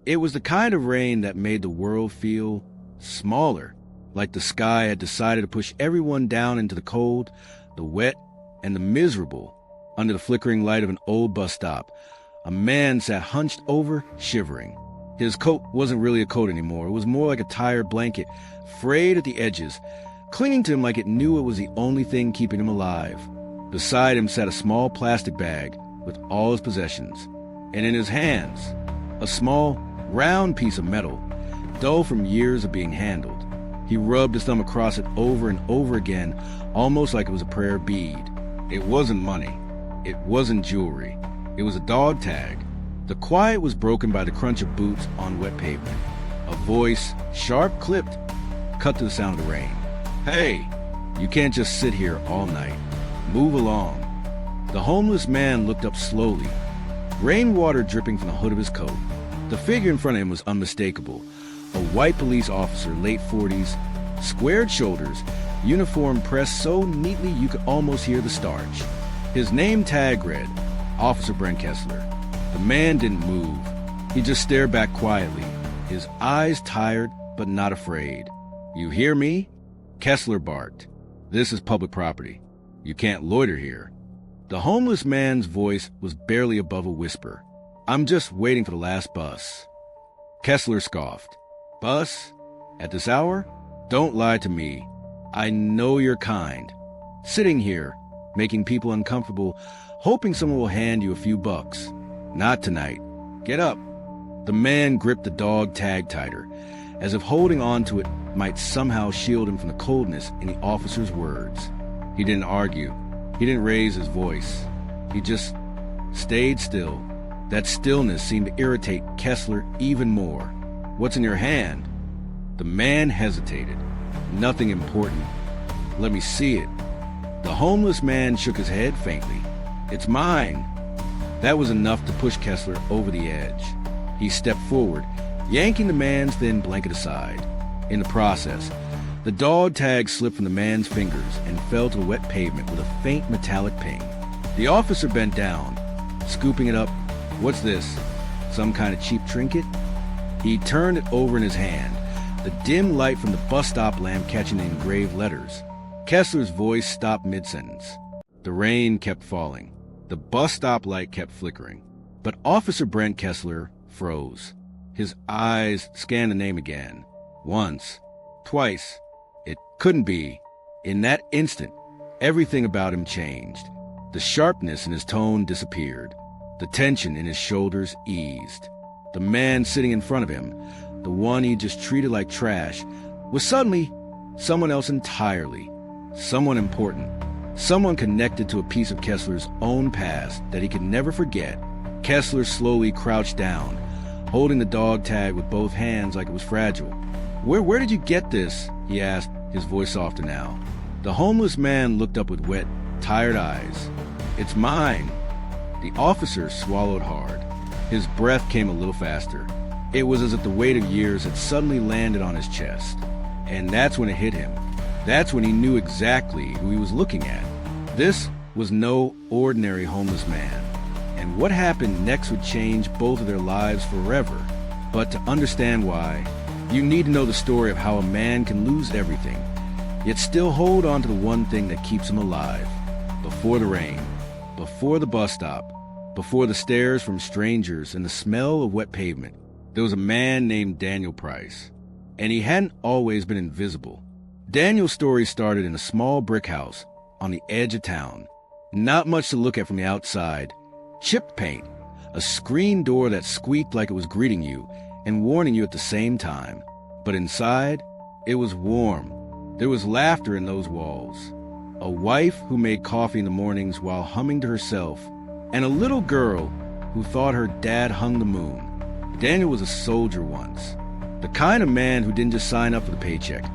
It was the kind of rain that made the world feel smaller, like the sky had decided to push everyone down into the cold, the wet, and the miserable. Under the flickering light of an old bus stop, a man sat hunched over, shivering. His coat wasn't really a coat anymore. It was more like a tired blanket, frayed at the edges, clinging to him like it knew it was the only thing keeping him alive. Beside him sat a small plastic bag with all his possessions, and in his hands, a small, round piece of metal, dull from years of being handled. He rubbed his thumb across it over and over again, almost like it was a prayer bead. It wasn't money. It wasn't jewelry. It was a dog tag. The quiet was broken by the crunch of boots on wet pavement. A voice, sharp-clipped, cut to the sound of the rain. "Hey, you can't just sit here all night. Move along." The homeless man looked up slowly, rainwater dripping from the hood of his coat. The figure in front of him was unmistakable. A white police officer, late 40s, squared shoulders, uniform pressed so neatly you could almost hear the starch. His name tag read, Officer Brent Kessler. The man didn't move. He just stared back quietly, his eyes tired but not afraid. "You hear me?" Kessler barked. "This is public property. You can't loiter here." The homeless man's voice was barely above a whisper. "I'm just waiting for the last bus." Kessler scoffed. "Bus? At this hour? Don't lie to me. I know you're kind. Sitting here, making people uncomfortable, hoping someone will hand you a few bucks. Not tonight. Get up." The man gripped the dog tag tighter, as if holding on to it might somehow shield him from the coldness in the officer's words. He didn't argue. He didn't raise his voice. He just stayed still. That stillness seemed to irritate Kessler even more. "What's in your hand?" The man hesitated. "Nothing important." "Let me see it." The homeless man shook his head faintly. "It's mine." That was enough to push Kessler over the edge. He stepped forward, yanking the man's thin blanket aside. In the process, the dog tag slipped from the man's fingers and fell to the wet pavement with a faint metallic ping. The officer bent down, scooping it up. "What's this? Some kind of cheap trinket?" He turned it over in his hand, the dim light from the bus stop lamp catching the engraved letters. Kessler's voice stopped mid-sentence. The rain kept falling. The bus stop light kept flickering. But Officer Brent Kessler froze. His eyes scanned the name again. Once. Twice. It couldn't be. In that instant, everything about him changed. The sharpness in his tone disappeared. The tension in his shoulders eased. The man sitting in front of him, the one he just treated like trash, was suddenly someone else entirely. Someone important. Someone connected to a piece of Kessler's own past that he could never forget. Kessler slowly crouched down, holding the dog tag with both hands like it was fragile. Where did you get this?" he asked, his voice softer now. The homeless man looked up with wet, tired eyes. "It's mine." The officer swallowed hard. His breath came a little faster. It was as if the weight of years had suddenly landed on his chest. And that's when it hit him. That's when he knew exactly who he was looking at. This was no ordinary homeless man. And what happened next would change both of their lives forever. But to understand why, you need to know the story of how a man can lose everything, yet still hold on to the one thing that keeps him alive. Before the rain, before the bus stop, before the stares from strangers and the smell of wet pavement, there was a man named Daniel Price. And he hadn't always been invisible. Daniel's story started in a small brick house on the edge of town. Not much to look at from the outside. Chipped paint, a screen door that squeaked like it was greeting you and warning you at the same time. But inside, it was warm. There was laughter in those walls. A wife who made coffee in the mornings while humming to herself, and a little girl who thought her dad hung the moon. Daniel was a soldier once. The kind of man who didn't just sign up for the paycheck.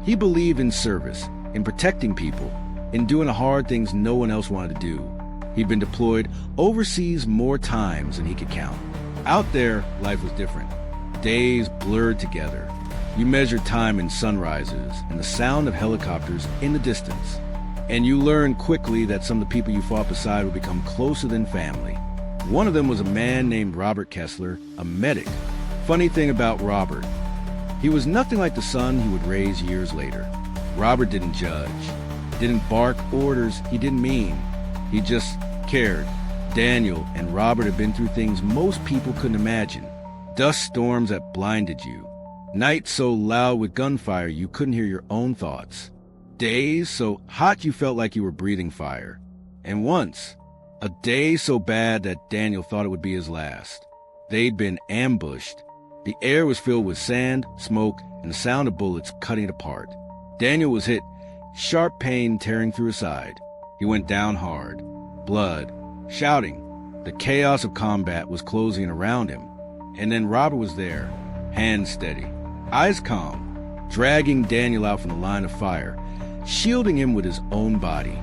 He believed in service, in protecting people, in doing the hard things no one else wanted to do. He'd been deployed overseas more times than he could count. Out there, life was different. Days blurred together. You measured time in sunrises and the sound of helicopters in the distance. And you learned quickly that some of the people you fought beside would become closer than family. One of them was a man named Robert Kessler, a medic. Funny thing about Robert, he was nothing like the son he would raise years later. Robert didn't judge, didn't bark orders he didn't mean. He just cared. Daniel and Robert had been through things most people couldn't imagine. Dust storms that blinded you. Nights so loud with gunfire you couldn't hear your own thoughts. Days so hot you felt like you were breathing fire. And once, a day so bad that Daniel thought it would be his last. They'd been ambushed. The air was filled with sand, smoke, and the sound of bullets cutting it apart. Daniel was hit, sharp pain tearing through his side. He went down hard. Blood. Shouting. The chaos of combat was closing around him. And then Robert was there, hands steady, eyes calm, dragging Daniel out from the line of fire, shielding him with his own body.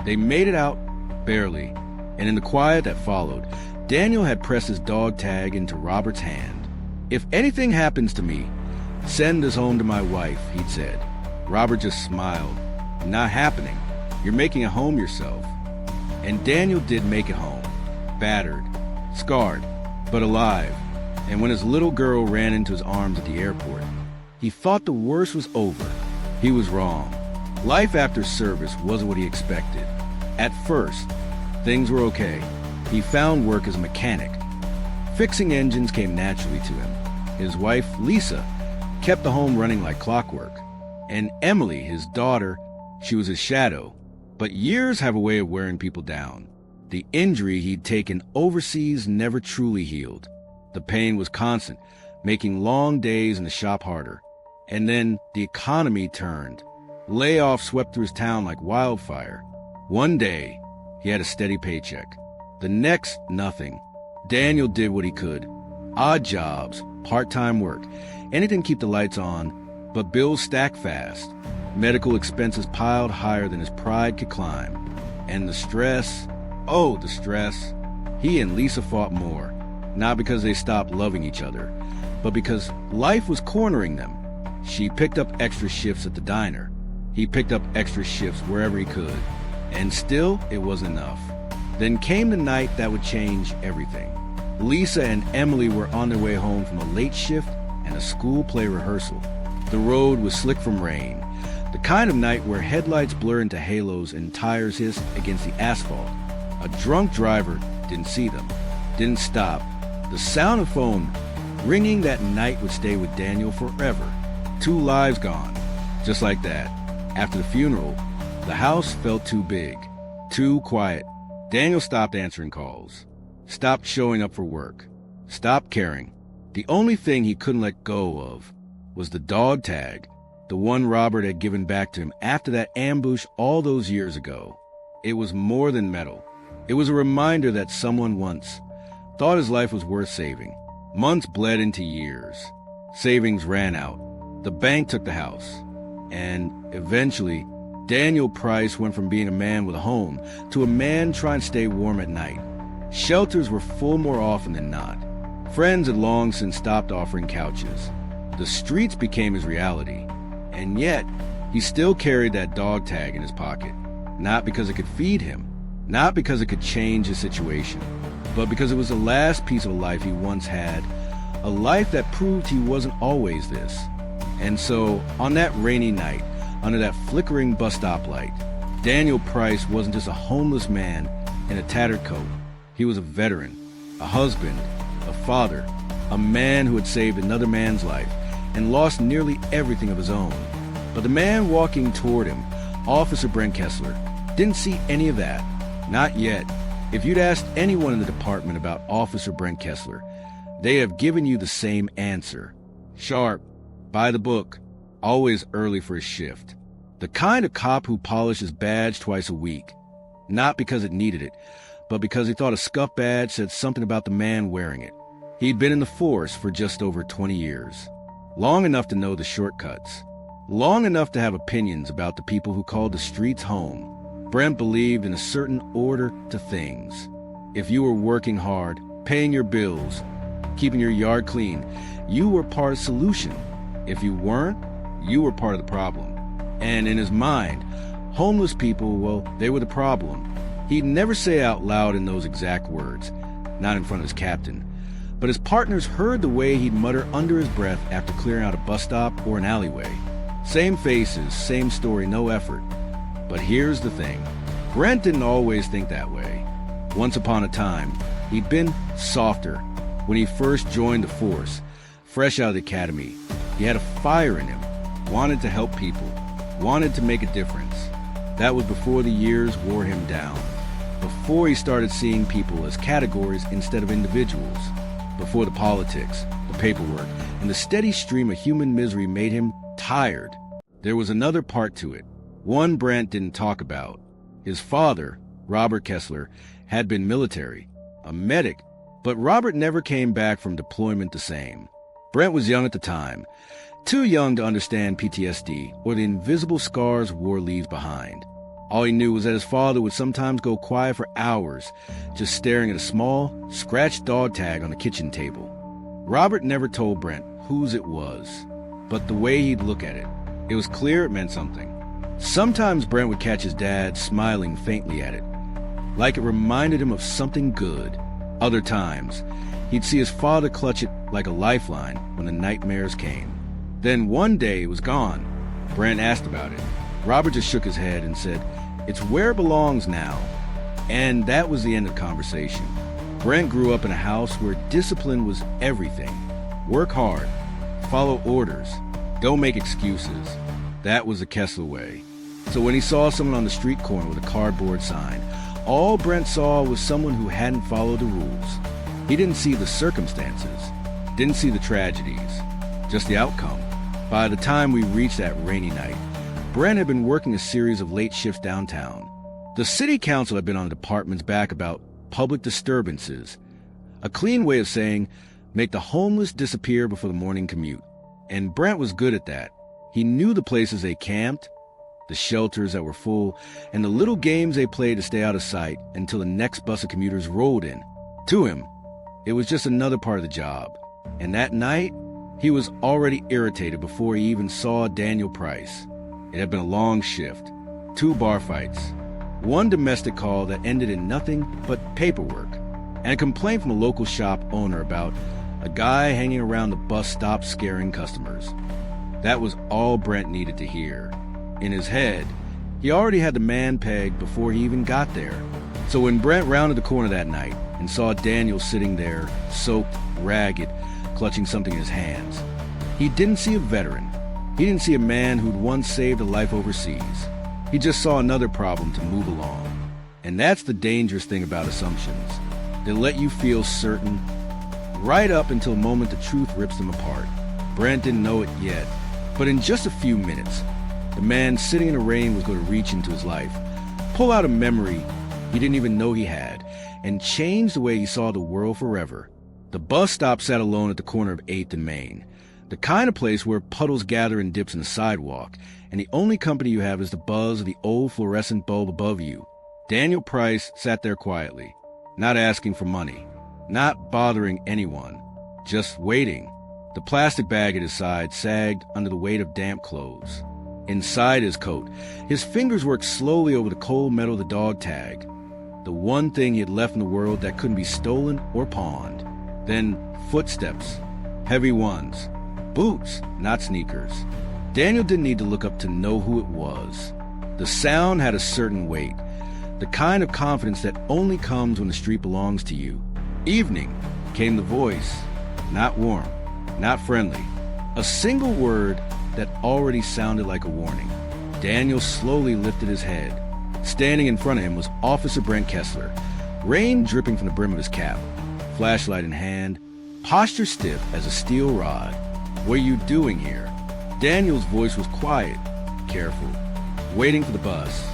They made it out, barely, and in the quiet that followed, Daniel had pressed his dog tag into Robert's hand. "If anything happens to me, send us home to my wife," he'd said. Robert just smiled. "Not happening. You're making a home yourself." And Daniel did make it home. Battered, scarred, but alive. And when his little girl ran into his arms at the airport, he thought the worst was over. He was wrong. Life after service wasn't what he expected. At first, things were okay. He found work as a mechanic. Fixing engines came naturally to him. His wife, Lisa, kept the home running like clockwork. And Emily, his daughter, she was his shadow. But years have a way of wearing people down. The injury he'd taken overseas never truly healed. The pain was constant, making long days in the shop harder. And then the economy turned. Layoffs swept through his town like wildfire. One day, he had a steady paycheck. The next, nothing. Daniel did what he could. Odd jobs, part-time work, anything to keep the lights on, but bills stacked fast. Medical expenses piled higher than his pride could climb. And the stress, oh, the stress. He and Lisa fought more, not because they stopped loving each other, but because life was cornering them. She picked up extra shifts at the diner. He picked up extra shifts wherever he could. And still, it wasn't enough. Then came the night that would change everything. Lisa and Emily were on their way home from a late shift and a school play rehearsal. The road was slick from rain, the kind of night where headlights blur into halos and tires hiss against the asphalt. A drunk driver didn't see them, didn't stop. The sound of phone ringing that night would stay with Daniel forever. 2 lives gone, just like that. After the funeral, the house felt too big, too quiet. Daniel stopped answering calls, stopped showing up for work, stopped caring. The only thing he couldn't let go of was the dog tag, the one Robert had given back to him after that ambush all those years ago. It was more than metal. It was a reminder that someone once thought his life was worth saving. Months bled into years. Savings ran out. The bank took the house. And eventually, Daniel Price went from being a man with a home to a man trying to stay warm at night. Shelters were full more often than not. Friends had long since stopped offering couches. The streets became his reality. And yet, he still carried that dog tag in his pocket. Not because it could feed him, not because it could change his situation, but because it was the last piece of life he once had, a life that proved he wasn't always this. And so, on that rainy night, under that flickering bus stop light, Daniel Price wasn't just a homeless man in a tattered coat. He was a veteran, a husband, a father, a man who had saved another man's life and lost nearly everything of his own. But the man walking toward him, Officer Brent Kessler, didn't see any of that. Not yet. If you'd asked anyone in the department about Officer Brent Kessler, they have given you the same answer. Sharp, by the book, always early for his shift. The kind of cop who polished his badge twice a week. Not because it needed it, but because he thought a scuff badge said something about the man wearing it. He'd been in the force for just over 20 years. Long enough to know the shortcuts. Long enough to have opinions about the people who called the streets home. Brent believed in a certain order to things. If you were working hard, paying your bills, keeping your yard clean, you were part of the solution. If you weren't, you were part of the problem. And in his mind, homeless people, well, they were the problem. He'd never say out loud in those exact words, not in front of his captain, but his partners heard the way he'd mutter under his breath after clearing out a bus stop or an alleyway. Same faces, same story, no effort. But here's the thing. Brent didn't always think that way. Once upon a time, he'd been softer. When he first joined the force, fresh out of the academy, he had a fire in him, wanted to help people, wanted to make a difference. That was before the years wore him down, before he started seeing people as categories instead of individuals, before the politics, the paperwork, and the steady stream of human misery made him tired. There was another part to it, one Brent didn't talk about. His father, Robert Kessler, had been military, a medic, but Robert never came back from deployment the same. Brent was young at the time, too young to understand PTSD or the invisible scars war leaves behind. All he knew was that his father would sometimes go quiet for hours, just staring at a small, scratched dog tag on the kitchen table. Robert never told Brent whose it was, but the way he'd look at it was clear it meant something. Sometimes Brent would catch his dad smiling faintly at it, like it reminded him of something good. Other times, he'd see his father clutch it like a lifeline when the nightmares came. Then one day it was gone. Brent asked about it. Robert just shook his head and said, "It's where it belongs now." And that was the end of the conversation. Brent grew up in a house where discipline was everything. Work hard, follow orders, don't make excuses. That was the Kessler way. So when he saw someone on the street corner with a cardboard sign, all Brent saw was someone who hadn't followed the rules. He didn't see the circumstances, didn't see the tragedies, just the outcome. By the time we reached that rainy night, Brent had been working a series of late shifts downtown. The city council had been on the department's back about public disturbances, a clean way of saying, make the homeless disappear before the morning commute. And Brent was good at that. He knew the places they camped, the shelters that were full, and the little games they played to stay out of sight until the next bus of commuters rolled in. To him, it was just another part of the job. And that night, he was already irritated before he even saw Daniel Price. It had been a long shift, 2 bar fights, 1 domestic call that ended in nothing but paperwork, and a complaint from a local shop owner about a guy hanging around the bus stop scaring customers. That was all Brent needed to hear. In his head, he already had the man pegged before he even got there. So when Brent rounded the corner that night and saw Daniel sitting there, soaked, ragged, clutching something in his hands, he didn't see a veteran. He didn't see a man who'd once saved a life overseas. He just saw another problem to move along. And that's the dangerous thing about assumptions. They let you feel certain right up until the moment the truth rips them apart. Brent didn't know it yet, but in just a few minutes, the man sitting in the rain was going to reach into his life, pull out a memory he didn't even know he had, and change the way he saw the world forever. The bus stop sat alone at the corner of 8th and Main, the kind of place where puddles gather in dips in the sidewalk, and the only company you have is the buzz of the old fluorescent bulb above you. Daniel Price sat there quietly, not asking for money, not bothering anyone, just waiting. The plastic bag at his side sagged under the weight of damp clothes. Inside his coat, his fingers worked slowly over the cold metal of the dog tag, the one thing he had left in the world that couldn't be stolen or pawned. Then footsteps, heavy ones, boots, not sneakers. Daniel didn't need to look up to know who it was. The sound had a certain weight, the kind of confidence that only comes when the street belongs to you. Evening, came the voice, not warm, not friendly, a single word that already sounded like a warning. Daniel slowly lifted his head. Standing in front of him was Officer Brent Kessler, rain dripping from the brim of his cap, flashlight in hand, posture stiff as a steel rod. "What are you doing here?" Daniel's voice was quiet, careful, waiting for the bus.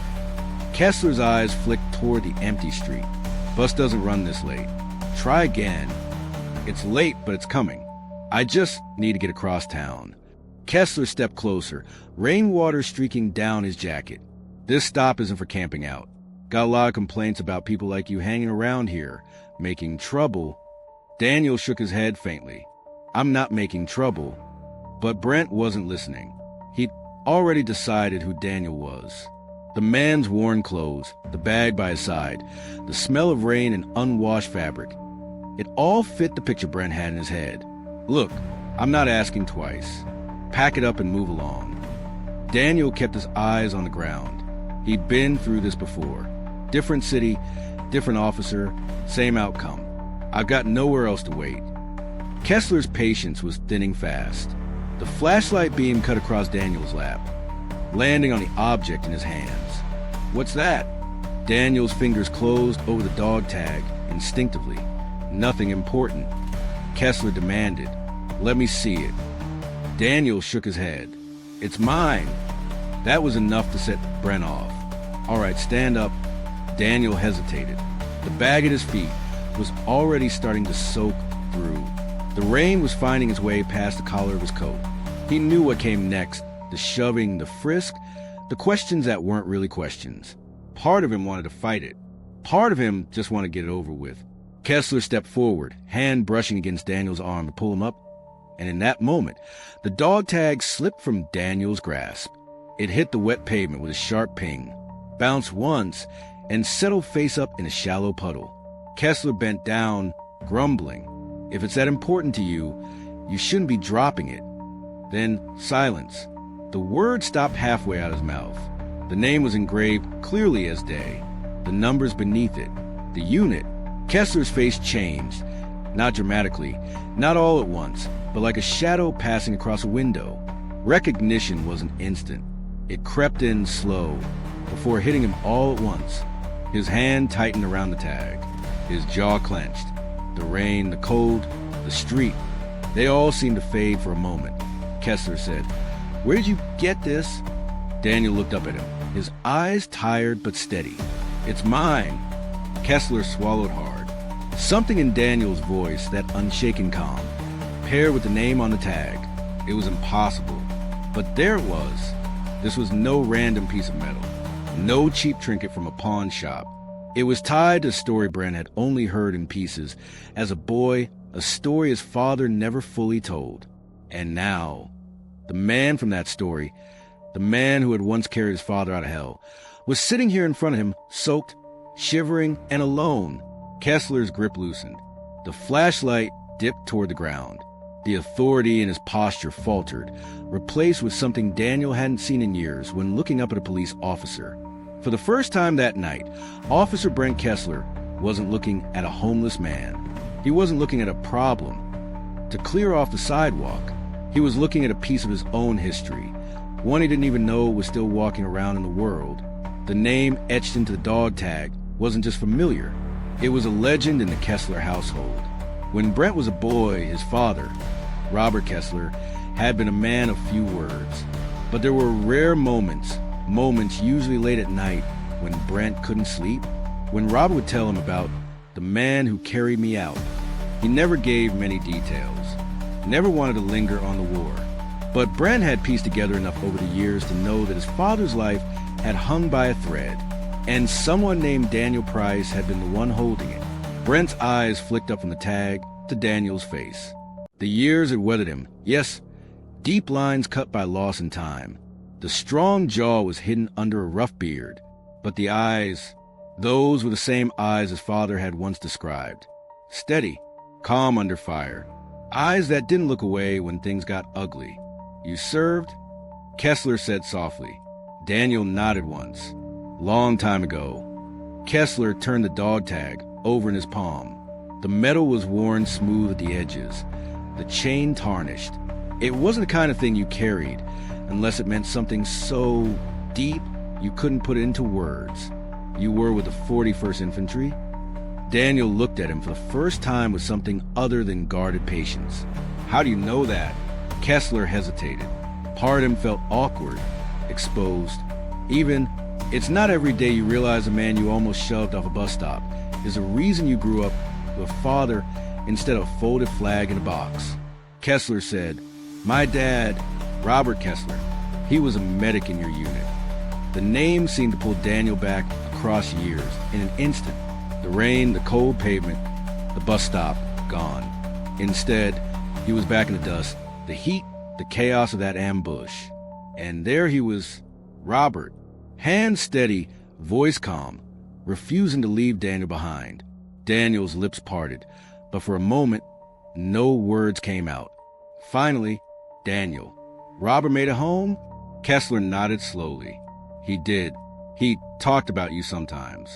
Kessler's eyes flicked toward the empty street. "Bus doesn't run this late. Try again." "It's late, but it's coming. I just need to get across town." Kessler stepped closer, rainwater streaking down his jacket. "This stop isn't for camping out. Got a lot of complaints about people like you hanging around here, making trouble." Daniel shook his head faintly. "I'm not making trouble." But Brent wasn't listening. He'd already decided who Daniel was. The man's worn clothes, the bag by his side, the smell of rain and unwashed fabric. It all fit the picture Brent had in his head. Look, I'm not asking twice. Pack it up and move along. Daniel kept his eyes on the ground. He'd been through this before. Different city, different officer, same outcome. I've got nowhere else to wait. Kessler's patience was thinning fast. The flashlight beam cut across Daniel's lap, landing on the object in his hands. What's that? Daniel's fingers closed over the dog tag instinctively. Nothing important. Kessler demanded, "Let me see it." Daniel shook his head. "It's mine." That was enough to set Brent off. "All right, stand up." Daniel hesitated. The bag at his feet was already starting to soak through. The rain was finding its way past the collar of his coat. He knew what came next, the shoving, the frisk, the questions that weren't really questions. Part of him wanted to fight it. Part of him just wanted to get it over with. Kessler stepped forward, hand brushing against Daniel's arm to pull him up, and in that moment, the dog tag slipped from Daniel's grasp. It hit the wet pavement with a sharp ping, bounced once, and settled face up in a shallow puddle. Kessler bent down, grumbling. If it's that important to you, you shouldn't be dropping it. Then silence. The word stopped halfway out of his mouth. The name was engraved clearly as day. The numbers beneath it. The unit. Kessler's face changed. Not dramatically, not all at once, but like a shadow passing across a window. Recognition wasn't instant. It crept in slow, before hitting him all at once. His hand tightened around the tag. His jaw clenched. The rain, the cold, the street, they all seemed to fade for a moment. Kessler said, "Where did you get this?" Daniel looked up at him, his eyes tired but steady. "It's mine." Kessler swallowed hard. Something in Daniel's voice, that unshaken calm, paired with the name on the tag. It was impossible. But there it was. This was no random piece of metal. No cheap trinket from a pawn shop. It was tied to a story Brent had only heard in pieces as a boy, a story his father never fully told. And now, the man from that story, the man who had once carried his father out of hell, was sitting here in front of him, soaked, shivering, and alone. Kessler's grip loosened. The flashlight dipped toward the ground. The authority in his posture faltered, replaced with something Daniel hadn't seen in years when looking up at a police officer. For the first time that night, Officer Brent Kessler wasn't looking at a homeless man. He wasn't looking at a problem to clear off the sidewalk. He was looking at a piece of his own history, one he didn't even know was still walking around in the world. The name etched into the dog tag wasn't just familiar. It was a legend in the Kessler household. When Brent was a boy, his father, Robert Kessler, had been a man of few words. But there were rare moments usually late at night, when Brent couldn't sleep, when Robert would tell him about the man who carried me out. He never gave many details, never wanted to linger on the war. But Brent had pieced together enough over the years to know that his father's life had hung by a thread, and someone named Daniel Price had been the one holding it. Brent's eyes flicked up from the tag to Daniel's face. The years had weathered him, yes, deep lines cut by loss and time. The strong jaw was hidden under a rough beard, but the eyes, those were the same eyes his father had once described. Steady, calm under fire. Eyes that didn't look away when things got ugly. "You served?" Kessler said softly. Daniel nodded once. Long time ago. Kessler turned the dog tag over in his palm. The metal was worn smooth at the edges, the chain tarnished. It wasn't the kind of thing you carried, unless it meant something so deep you couldn't put it into words. "You were with the 41st Infantry?" Daniel looked at him for the first time with something other than guarded patience. "How do you know that?" Kessler hesitated. Part of him felt awkward, exposed. It's not every day you realize a man you almost shoved off a bus stop is the reason you grew up with a father instead of a folded flag in a box. Kessler said, "My dad, Robert Kessler, he was a medic in your unit." The name seemed to pull Daniel back across years in an instant. The rain, the cold pavement, the bus stop, gone. Instead, he was back in the dust, the heat, the chaos of that ambush. And there he was, Robert, hand steady, voice calm, refusing to leave Daniel behind. Daniel's lips parted, but for a moment, no words came out. Finally, Daniel. Robert made it home? Kessler nodded slowly. He did. He talked about you sometimes.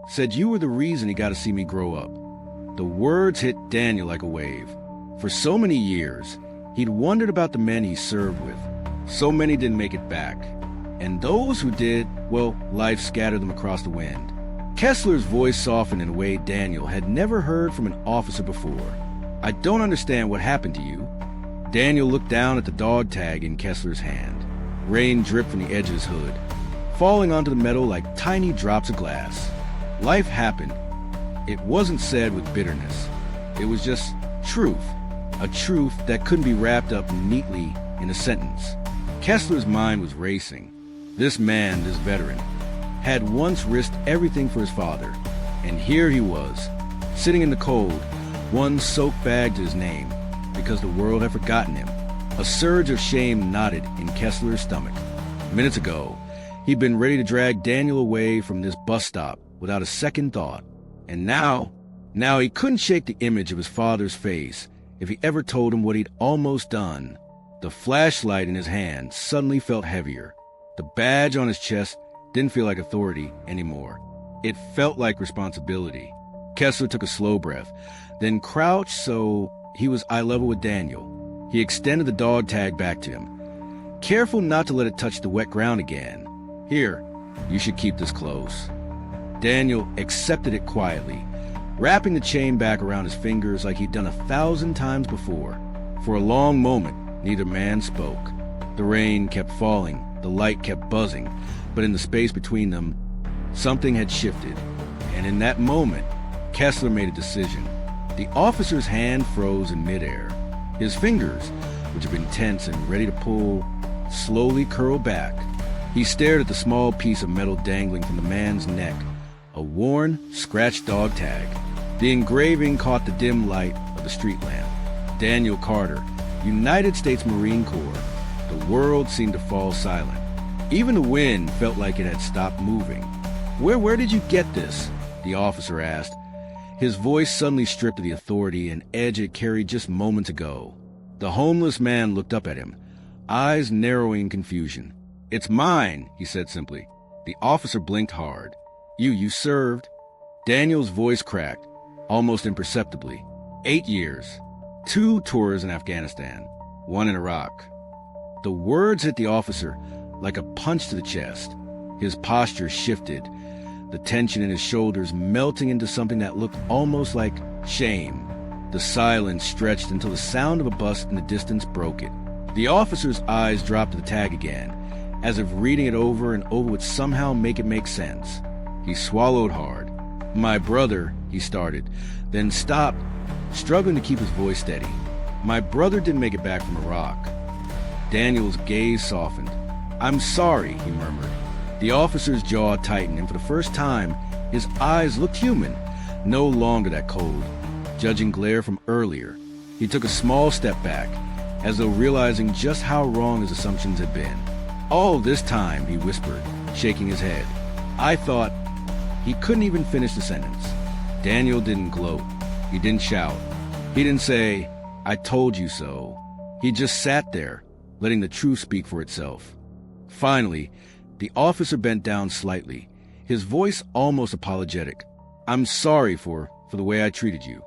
Said you were the reason he got to see me grow up. The words hit Daniel like a wave. For so many years, he'd wondered about the men he served with. So many didn't make it back. And those who did, well, life scattered them across the wind. Kessler's voice softened in a way Daniel had never heard from an officer before. I don't understand what happened to you. Daniel looked down at the dog tag in Kessler's hand. Rain dripped from the edge of his hood, falling onto the metal like tiny drops of glass. Life happened. It wasn't said with bitterness. It was just truth. A truth that couldn't be wrapped up neatly in a sentence. Kessler's mind was racing. This man, this veteran, had once risked everything for his father. And here he was, sitting in the cold, one soaked bag to his name, because the world had forgotten him. A surge of shame knotted in Kessler's stomach. Minutes ago, he'd been ready to drag Daniel away from this bus stop without a second thought. And now he couldn't shake the image of his father's face if he ever told him what he'd almost done. The flashlight in his hand suddenly felt heavier. The badge on his chest didn't feel like authority anymore. It felt like responsibility. Kessler took a slow breath, then crouched so he was eye level with Daniel. He extended the dog tag back to him, careful not to let it touch the wet ground again. Here, you should keep this close. Daniel accepted it quietly, wrapping the chain back around his fingers like he'd done 1,000 times before. For a long moment, neither man spoke. The rain kept falling, the light kept buzzing, but in the space between them, something had shifted. And in that moment, Kessler made a decision. The officer's hand froze in midair. His fingers, which had been tense and ready to pull, slowly curled back. He stared at the small piece of metal dangling from the man's neck, a worn, scratched dog tag. The engraving caught the dim light of the street lamp. Daniel Carter, United States Marine Corps. The world seemed to fall silent. Even the wind felt like it had stopped moving. Where did you get this?" the officer asked, his voice suddenly stripped of the authority and edge it carried just moments ago. The homeless man looked up at him, eyes narrowing in confusion. "It's mine," he said simply. The officer blinked hard. You served?" Daniel's voice cracked, almost imperceptibly. 8 years. 2 tours in Afghanistan. 1 in Iraq. The words hit the officer like a punch to the chest. His posture shifted, the tension in his shoulders melting into something that looked almost like shame. The silence stretched until the sound of a bus in the distance broke it. The officer's eyes dropped to the tag again, as if reading it over and over would somehow make it make sense. He swallowed hard. "My brother," he started, then stopped, struggling to keep his voice steady. "My brother didn't make it back from Iraq." Daniel's gaze softened. "I'm sorry," he murmured. The officer's jaw tightened, and for the first time, his eyes looked human, no longer that cold, judging glare from earlier. He took a small step back, as though realizing just how wrong his assumptions had been. "All this time," he whispered, shaking his head. "I thought—" He couldn't even finish the sentence. Daniel didn't gloat. He didn't shout. He didn't say, "I told you so." He just sat there, letting the truth speak for itself. Finally, the officer bent down slightly, his voice almost apologetic. "I'm sorry for the way I treated you."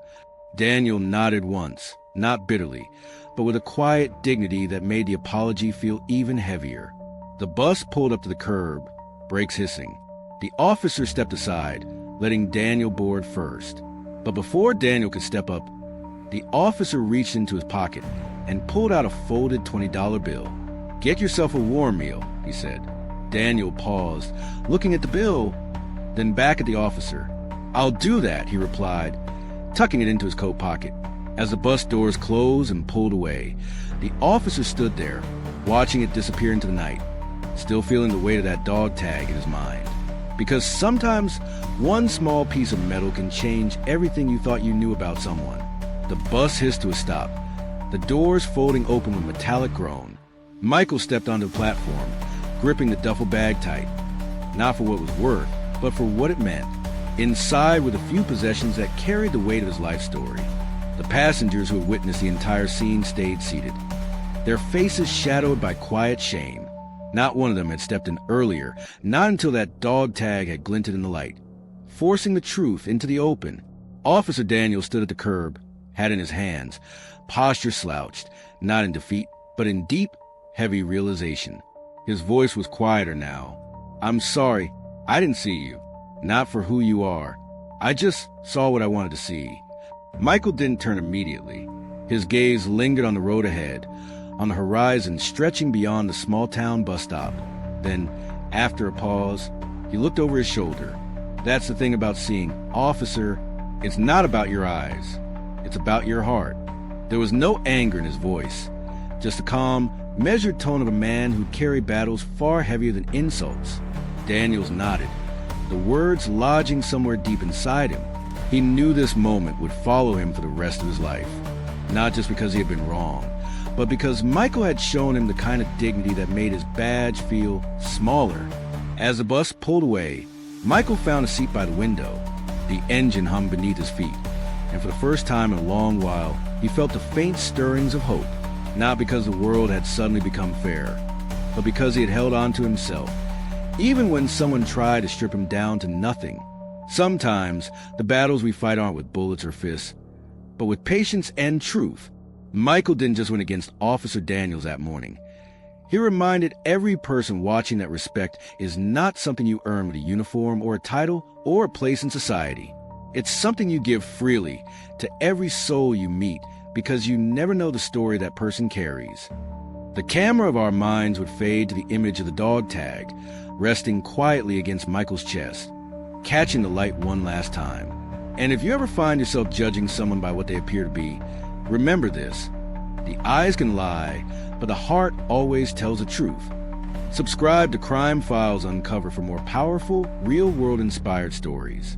Daniel nodded once, not bitterly, but with a quiet dignity that made the apology feel even heavier. The bus pulled up to the curb, brakes hissing. The officer stepped aside, letting Daniel board first. But before Daniel could step up, the officer reached into his pocket and pulled out a folded $20 bill. "Get yourself a warm meal," he said. Daniel paused, looking at the bill, then back at the officer. "I'll do that," he replied, tucking it into his coat pocket. As the bus doors closed and pulled away, the officer stood there, watching it disappear into the night, still feeling the weight of that dog tag in his mind. Because sometimes one small piece of metal can change everything you thought you knew about someone. The bus hissed to a stop, the doors folding open with a metallic groan. Michael stepped onto the platform, gripping the duffel bag tight, not for what it was worth, but for what it meant. Inside were the few possessions that carried the weight of his life story. The passengers who had witnessed the entire scene stayed seated, their faces shadowed by quiet shame. Not one of them had stepped in earlier, not until that dog tag had glinted in the light, forcing the truth into the open. Officer Daniel stood at the curb, hat in his hands, posture slouched, not in defeat, but in deep, heavy realization. His voice was quieter now. "I'm sorry, I didn't see you. Not for who you are. I just saw what I wanted to see." Michael didn't turn immediately. His gaze lingered on the road ahead, on the horizon stretching beyond the small-town bus stop. Then, after a pause, he looked over his shoulder. That's the thing about seeing, officer. It's not about your eyes. It's about your heart. There was no anger in his voice, just the calm, measured tone of a man who'd carried battles far heavier than insults. Daniels nodded, the words lodging somewhere deep inside him. He knew this moment would follow him for the rest of his life, not just because he had been wrong, but because Michael had shown him the kind of dignity that made his badge feel smaller. As the bus pulled away, Michael found a seat by the window. The engine hummed beneath his feet, and for the first time in a long while, he felt the faint stirrings of hope, not because the world had suddenly become fair, but because he had held on to himself, even when someone tried to strip him down to nothing. Sometimes, the battles we fight aren't with bullets or fists, but with patience and truth. Michael didn't just win against Officer Daniels that morning. He reminded every person watching that respect is not something you earn with a uniform or a title or a place in society. It's something you give freely to every soul you meet, because you never know the story that person carries. The camera of our minds would fade to the image of the dog tag, resting quietly against Michael's chest, catching the light one last time. And if you ever find yourself judging someone by what they appear to be, remember this: the eyes can lie, but the heart always tells the truth. Subscribe to Crime Files Uncover for more powerful, real-world inspired stories.